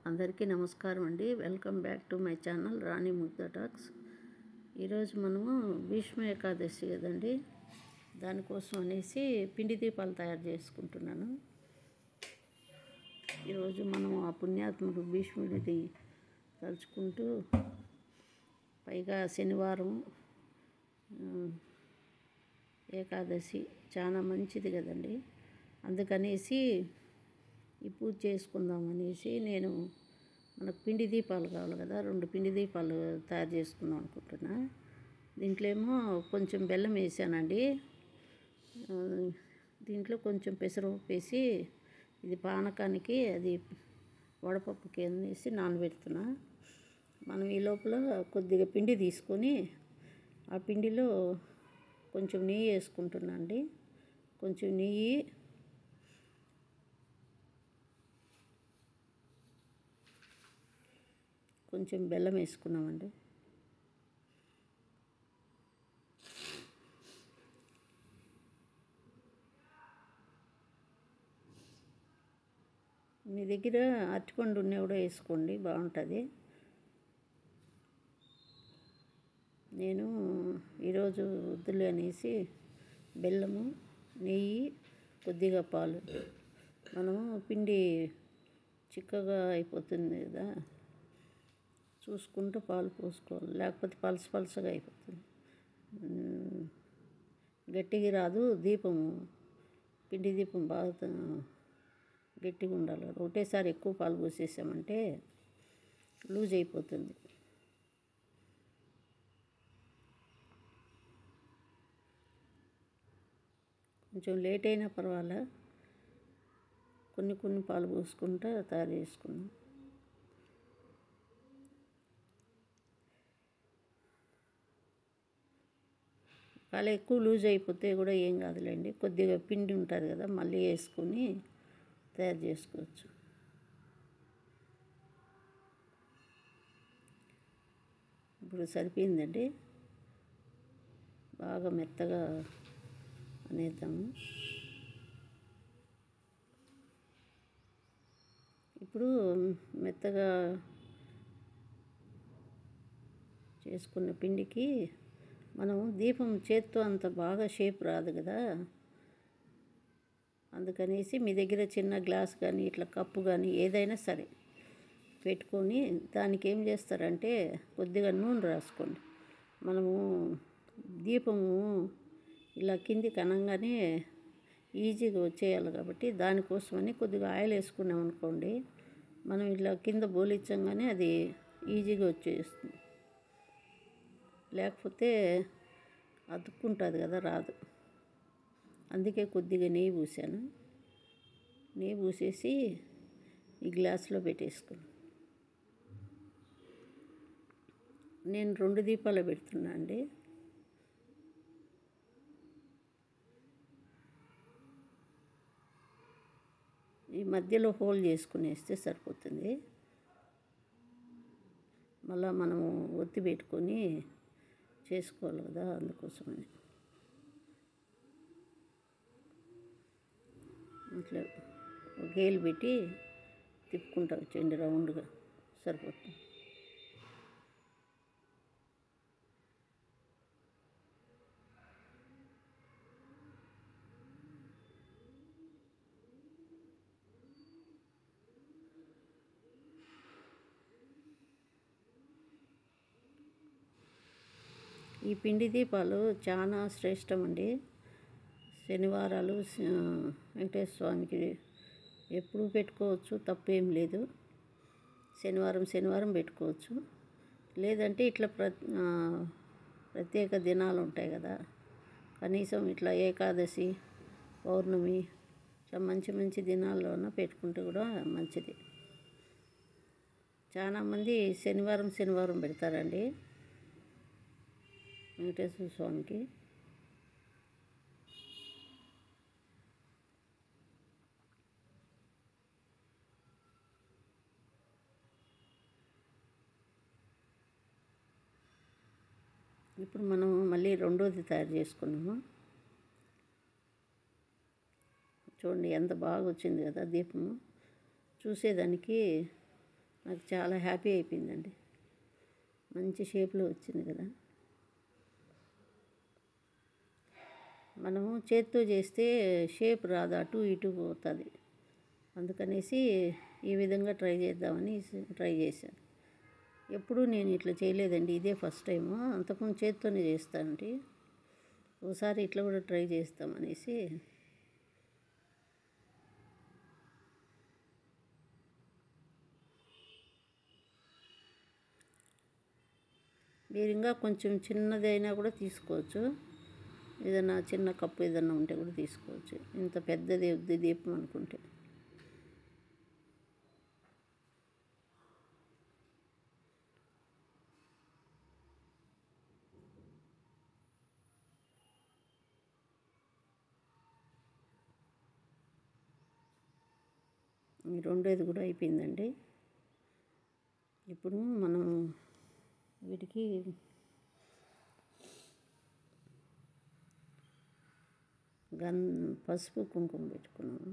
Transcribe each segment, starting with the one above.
అందరికీ నమస్కారం అండి. Welcome back to my channel Rani Mugdha talks. ఈరోజు మనము భీష్మ ఏకాదశి కదండి, దానికోసం అనేసి పిండి దీపాలు తయారు చేసుకుంటున్నాను. ఈరోజు మనం ఆ పుణ్యాత్ముడు భీష్ముడిని తలుచుకుంటూ, పైగా శనివారం ఏకాదశి చాలా మంచిది కదండి, అందుకనేసి ఈ పూజ చేసుకుందాం అనేసి నేను మనకు పిండి దీపాలు కావాలి కదా, 2 పిండి దీపాలు తయారు చేసుకుందాం అనుకుంటున్నా. దీంట్లో ఏమో కొంచెం బెల్లం వేసానండి, దీంట్లో కొంచెం పెసరపప్పు వేసి ఇది పానకానికి అది వడపప్పుకి అనేసి నానబెడుతున్నా. మనం ఈ లోపల కొద్దిగా పిండి తీసుకొని ఆ పిండిలో కొంచెం నెయ్యి వేసుకుంటున్నా అండి. కొంచెం నెయ్యి, కొంచెం బెల్లం వేసుకున్నామండి. మీ దగ్గర అరటిపండు ఉన్న కూడా వేసుకోండి, బాగుంటుంది. నేను ఈరోజు వద్దులే అనేసి బెల్లము, నెయ్యి, కొద్దిగా పాలు. మనము పిండి చిక్కగా అయిపోతుంది కదా, చూసుకుంటూ పాలు పోసుకోవాలి, లేకపోతే పలసగా అయిపోతుంది, గట్టిగా రాదు. దీపము పిండి దీపం బాగా గట్టిగా ఉండాలి కదా, ఒకటేసారి ఎక్కువ పాలు పోసేసామంటే లూజ్ అయిపోతుంది. కొంచెం లేట్ అయినా పర్వాలే, కొన్ని పాలు పోసుకుంటూ తయారు చేసుకున్నాం. పాలు ఎక్కువ లూజ్ అయిపోతే కూడా ఏం కాదులేండి, కొద్దిగా పిండి ఉంటుంది కదా, మళ్ళీ వేసుకొని తయారు చేసుకోవచ్చు. ఇప్పుడు సరిపోయిందండి, బాగా మెత్తగా అనేద్దాము. ఇప్పుడు మెత్తగా చేసుకున్న పిండికి మనం దీపం చేత్తో అంత బాగా షేప్ రాదు కదా, అందుకనేసి మీ దగ్గర చిన్న గ్లాస్ కానీ ఇట్లా కప్పు కానీ ఏదైనా సరే పెట్టుకొని దానికి ఏం చేస్తారంటే కొద్దిగా నూనె రాసుకోండి. మనము దీపము ఇలా కిందికి అనంగానే ఈజీగా వచ్చేయాలి కాబట్టి దానికోసమని కొద్దిగా ఆయిల్ వేసుకున్నాం అనుకోండి, మనం ఇలా కింద బోలిచ్చంగానే అది ఈజీగా వచ్చేస్తుంది. లేకపోతే అతుక్కుంటుంది కదా, రాదు. అందుకే కొద్దిగా నెయ్యి పూసాను. నెయ్యి పూసేసి ఈ గ్లాసులో పెట్టేసుకున్నాను. నేను 2 దీపాలు పెడుతున్నా అండి. ఈ మధ్యలో హోల్ చేసుకునేస్తే సరిపోతుంది. మళ్ళీ మనము ఒత్తి పెట్టుకొని చేసుకోవాలి కదా, అందుకోసమని ఇట్లా గేలు పెట్టి తిప్పుకుంటా వచ్చేయండి, రౌండ్గా సరిపోతుంది. ఈ పిండి దీపాలు చాలా శ్రేష్టం అండి. శనివారాలు వెంకటేశ్వర స్వామికి ఎప్పుడూ పెట్టుకోవచ్చు, తప్పేం లేదు. శనివారం పెట్టుకోవచ్చు, లేదంటే ఇట్లా ప్రత్యేక దినాలు ఉంటాయి కదా, కనీసం ఇట్లా ఏకాదశి, పౌర్ణమి, ఇట్లా మంచి దినాల్లోన పెట్టుకుంటే కూడా మంచిది. చాలామంది శనివారం పెడతారండి వెంకటేశ్వర స్వామికి. ఇప్పుడు మనం మళ్ళీ రెండోది తయారు చేసుకున్నాము. చూడండి ఎంత బాగా వచ్చింది కదా దీపము. చూసేదానికి నాకు చాలా హ్యాపీ అయిపోయిందండి. మంచి షేప్లో వచ్చింది కదా. మనము చేత్తో చేస్తే షేప్ రాదు, అటు ఇటు పోతుంది. అందుకనేసి ఈ విధంగా ట్రై చేద్దామని ట్రై చేశాను. ఎప్పుడూ నేను ఇట్లా చేయలేదండి, ఇదే ఫస్ట్ టైము. అంతకుముందు చేత్తోనే చేస్తానండి. ఒకసారి ఇట్లా కూడా ట్రై చేస్తామనేసి. మీరు ఇంకా కొంచెం చిన్నదైనా కూడా తీసుకోవచ్చు, ఏదైనా చిన్న కప్పు ఏదైనా ఉంటే కూడా తీసుకోవచ్చు. ఇంత పెద్దది వద్దు దీపం అనుకుంటే. ఈ రెండోది కూడా అయిపోయిందండి. ఇప్పుడు మనం వీటికి పసుపు కుంకుమ పెట్టుకున్నాము.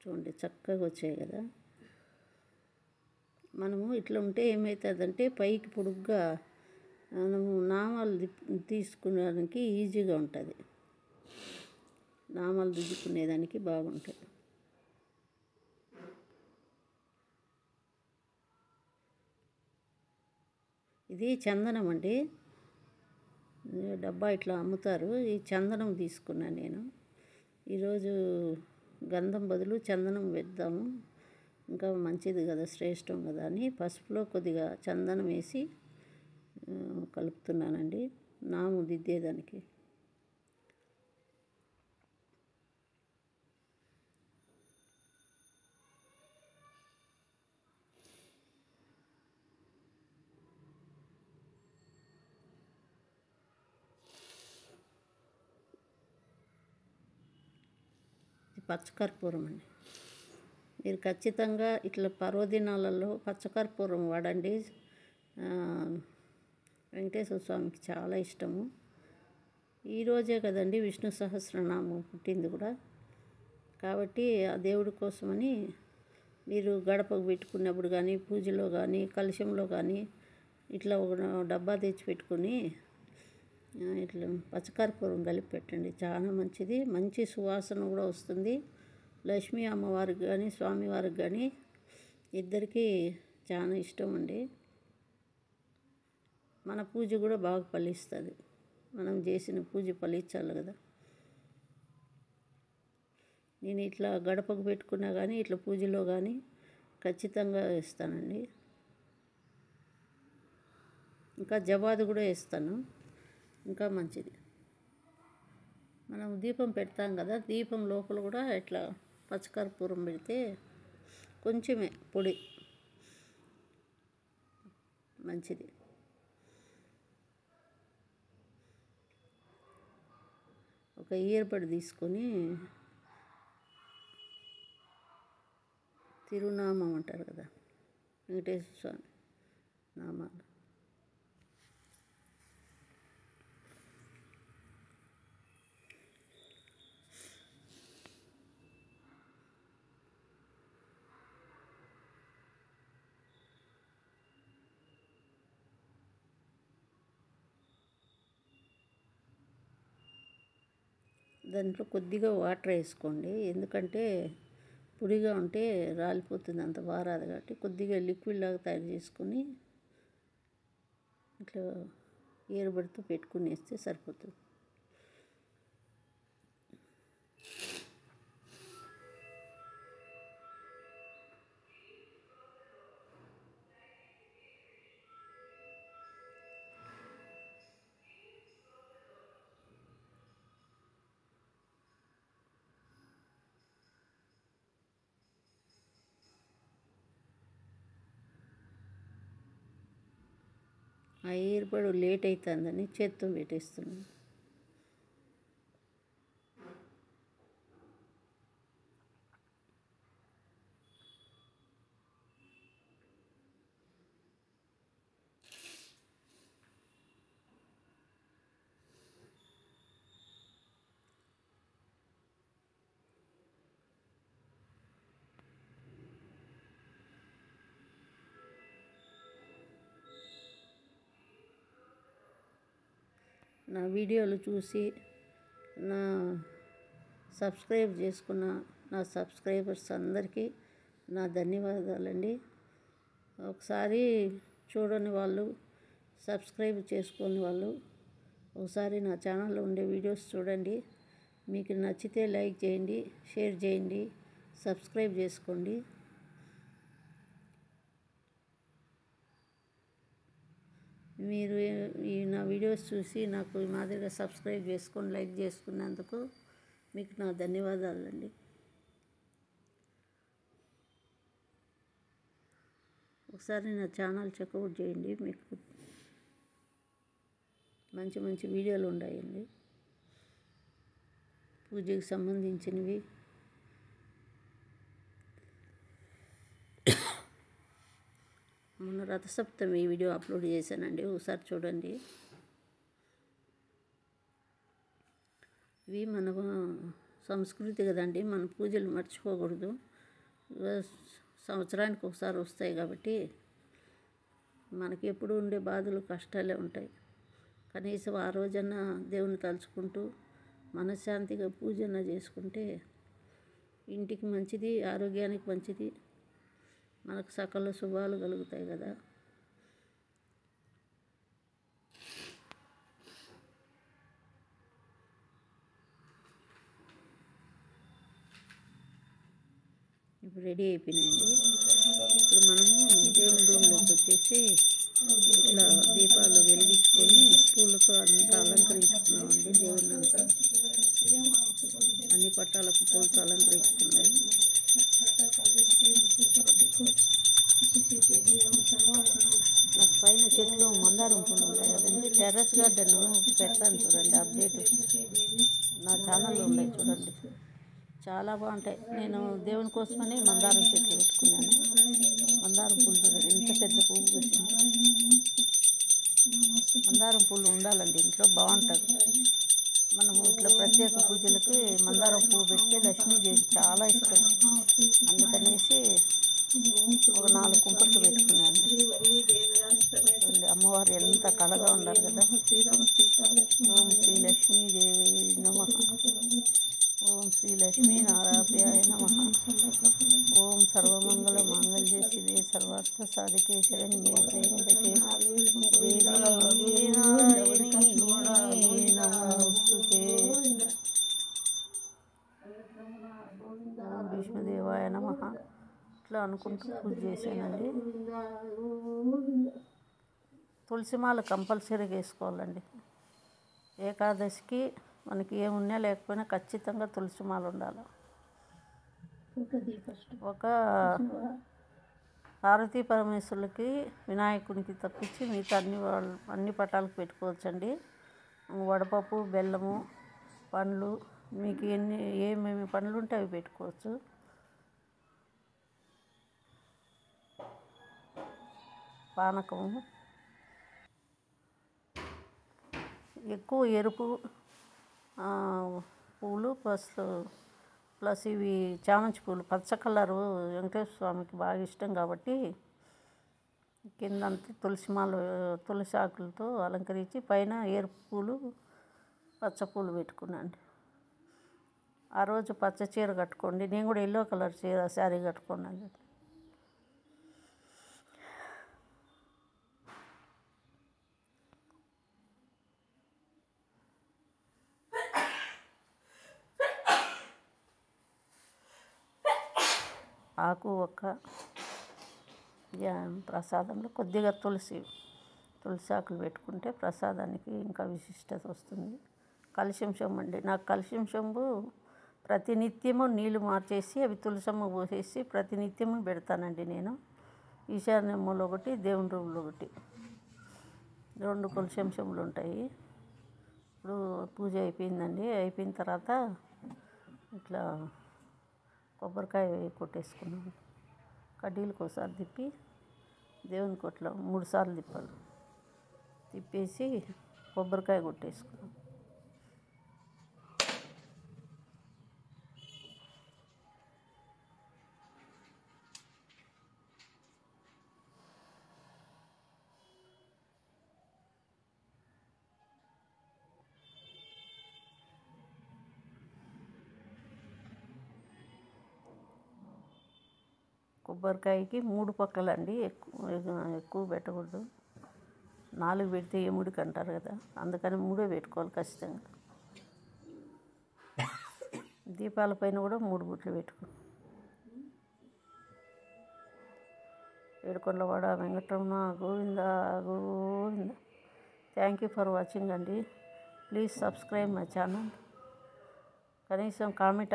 చూడండి చక్కగా వచ్చాయి కదా. మనము ఇట్లా ఉంటే ఏమవుతుందంటే పైకి పొడుగ్గా మనము నామాలు తీసుకునేదానికి ఈజీగా ఉంటుంది, నామాలు దిద్దుకునేదానికి బాగుంటుంది. ఇది చందనం అండి, డబ్బా ఇట్లా అమ్ముతారు. ఈ చందనం తీసుకున్నాను నేను. ఈరోజు గంధం బదులు చందనం వేద్దాము, ఇంకా మంచిది కదా, శ్రేష్టం కదా అని పసుపులో కొద్దిగా చందనం వేసి కలుపుతున్నానండి నాము దిద్దేదానికి. పచ్చకర్పూరం అండి. మీరు ఖచ్చితంగా ఇట్లా పర్వదినాలలో పచ్చకర్పూరం వాడండి. వెంకటేశ్వర స్వామికి చాలా ఇష్టము. ఈరోజే కదండి విష్ణు సహస్రనామం పుట్టింది కూడా, కాబట్టి ఆ దేవుడి కోసమని మీరు గడపకు పెట్టుకున్నప్పుడు కానీ, పూజలో కానీ, కలశంలో కానీ ఇట్లా ఒక డబ్బా తెచ్చి పెట్టుకుని ఇట్లా పచ్చకర్పూరం కలిపి పెట్టండి. చాలా మంచిది, మంచి సువాసన కూడా వస్తుంది. లక్ష్మీ అమ్మవారికి కానీ స్వామివారికి కానీ ఇద్దరికీ చాలా ఇష్టం అండి. మన పూజ కూడా బాగా ఫలిస్తుంది. మనం చేసిన పూజ ఫలించాలి కదా. నేను ఇట్లా గడపకు పెట్టుకున్నా కానీ ఇట్లా పూజలో కానీ ఖచ్చితంగా వేస్తానండి. ఇంకా జవాదు కూడా వేస్తాను, ఇంకా మంచిది. మనం దీపం పెడతాం కదా, దీపం లోపల కూడా ఇట్లా పచ్చకర్పూరం పెడితే కొంచెమే పొడి మంచిది. ఒక ఇయర్బడ్ తీసుకొని తిరునామం అంటారు కదా, వెంకటేశ్వర స్వామి నామాలు. దాంట్లో కొద్దిగా వాటర్ వేసుకోండి, ఎందుకంటే పొడిగా ఉంటే రాలిపోతుంది, అంత బారాదు. కాబట్టి కొద్దిగా లిక్విడ్ లాగా తయారు చేసుకొని ఇట్లా ఇయర్బడ్తో పెట్టుకుని వేస్తే సరిపోతుంది. ఆ ఇయర్బడ్ లేట్ అవుతుందని చేత్తో పెట్టేస్తున్నాను. నా వీడియోలు చూసి నా సబ్స్క్రైబ్ చేసుకున్న నా సబ్స్క్రైబర్స్ అందరికీ నా ధన్యవాదాలండి. ఒకసారి చూడని వాళ్ళు, సబ్స్క్రైబ్ చేసుకుని వాళ్ళు ఒకసారి నా ఛానల్లో ఉండే వీడియోస్ చూడండి. మీకు నచ్చితే లైక్ చేయండి, షేర్ చేయండి, సబ్స్క్రైబ్ చేసుకోండి. మీరు నా వీడియోస్ చూసి నాకు ఈ మాదిరిగా సబ్స్క్రైబ్ చేసుకొని లైక్ చేసుకున్నందుకు మీకు నా ధన్యవాదాలండి. ఒకసారి నా ఛానల్ చెక్అవుట్ చేయండి. మీకు మంచి మంచి వీడియోలు ఉన్నాయండి, పూజకి సంబంధించినవి. మొన్న రథసప్తమి వీడియో అప్లోడ్ చేశానండి, ఒకసారి చూడండి. ఇవి మన సంస్కృతి కదండి, మన పూజలు మర్చిపోకూడదు. సంవత్సరానికి ఒకసారి వస్తాయి కాబట్టి మనకి ఎప్పుడు ఉండే బాధలు కష్టాలే ఉంటాయి. కనీసం ఆ రోజన్నా దేవుని తలుచుకుంటూ మనశ్శాంతిగా పూజన చేసుకుంటే ఇంటికి మంచిది, ఆరోగ్యానికి మంచిది, మనకు సకల శుభాలు కలుగుతాయి కదా. ఇప్పుడు రెడీ అయిపోయినాయండి. ఇప్పుడు మనము దేవుని రూమ్లోకి వచ్చేసి ఇట్లా దీపాలు వెలిగించుకొని పూలతో అంతా అలంకరించుకున్నామండి. దేవుని అంతా అన్ని పట్టాలకు పూలతో అలంకరించుకున్నాయి. నాకు పైన చెట్లు మందారం పూలు ఉంటాయి కదండి, టెర్రస్ గార్డెన్ పెడతాను చూడండి, అప్డేట్ నా ఛానల్లో ఉన్నాయి చూడండి, చాలా బాగుంటాయి. నేను దేవుని కోసమని మందారం చెట్లు పెట్టుకున్నాను. మందారం పూలు చూడండి ఎంత పెద్ద పువ్వు వచ్చింది. మందారం పూలు ఉండాలండి ఇంట్లో, బాగుంటుంది. మనము ఇట్లా ప్రత్యేక పూజలకి మందారం పువ్వు పెడితే లక్ష్మీదేవి చాలా ఇష్టం. అందుకనేసి ఒక 4 కుంపట్లు పెట్టుకున్నాను. చూడండి అమ్మవారు ఎంత కళగా ఉన్నారు కదా. ఓం శ్రీ లక్ష్మీదేవి నమః. ఓం శ్రీ లక్ష్మీనారాయణాయ నమః. ఓం సర్వమంగళ మాంగళ్యే శివే సర్వార్థ సాధికే శరణ్యే త్ర్యంబకే దేవి నారాయణీ నమోస్తుతే. ఓం విష్ణుదేవాయ నమః. ఇట్లా అనుకుంటూ పూజ చేశానండి. తులసిమాల కంపల్సరీగా వేసుకోవాలండి. ఏకాదశికి మనకి ఏమున్నా లేకపోయినా ఖచ్చితంగా తులసిమాల ఉండాలి. ఒక పార్వతీ పరమేశ్వరులకి, వినాయకునికి తప్పించి మిగతా అన్ని పటాలకు పెట్టుకోవచ్చండి. వడపప్పు, బెల్లము, పండ్లు, మీకు ఏమేమి పండ్లు ఉంటే అవి పెట్టుకోవచ్చు. పానకము, ఎక్కువ ఎరుపు పూలు ప్లస్ ఇవి చామంతి పూలు, పచ్చ కలరు వెంకటేశ్వర స్వామికి బాగా ఇష్టం కాబట్టి కిందంతా తులసి ఆకులతో అలంకరించి పైన ఎరుపు పూలు, పచ్చ పూలు పెట్టుకున్నాను. ఆ రోజు పచ్చ చీర కట్టుకోండి. నేను కూడా ఎల్లో కలర్ శారీ కట్టుకున్నాను. ఆకు ఒక్క ప్రసాదంలో కొద్దిగా తులసి ఆకులు పెట్టుకుంటే ప్రసాదానికి ఇంకా విశిష్టత వస్తుంది. కలశం చెంబు అండి, నాకు కలశం చెంబు ప్రతినిత్యము నీళ్లు మార్చేసి అవి తులసమ్మ పోసేసి ప్రతినిత్యము పెడతానండి నేను. ఈశాన్య మూల ఒకటి, దేవుని రూమ్లో ఒకటి, 2 కలశం చెంబులు ఉంటాయి. ఇప్పుడు పూజ అయిపోయిందండి. అయిపోయిన తర్వాత ఇట్లా కొబ్బరికాయ కొట్టేసుకున్నాను. కడ్డీలకు ఒకసారి తిప్పి దేవుని కొట్లో 3 సార్లు తిప్పాలి. తిప్పేసి కొబ్బరికాయ కొట్టేసుకున్నాను. కొబ్బరికాయకి 3 పక్కలండి, ఎక్కువ పెట్టకూడదు. 4 పెడితే ఎముడికి అంటారు కదా, అందుకని 3 పెట్టుకోవాలి ఖచ్చితంగా. దీపాల పైన కూడా 3 బొట్లు పెట్టుకో. ఏడుకొండలవాడ Venkataramana Govinda Govinda. Thank you for watching అండి. Please subscribe my channel. కనీసం కామెంట్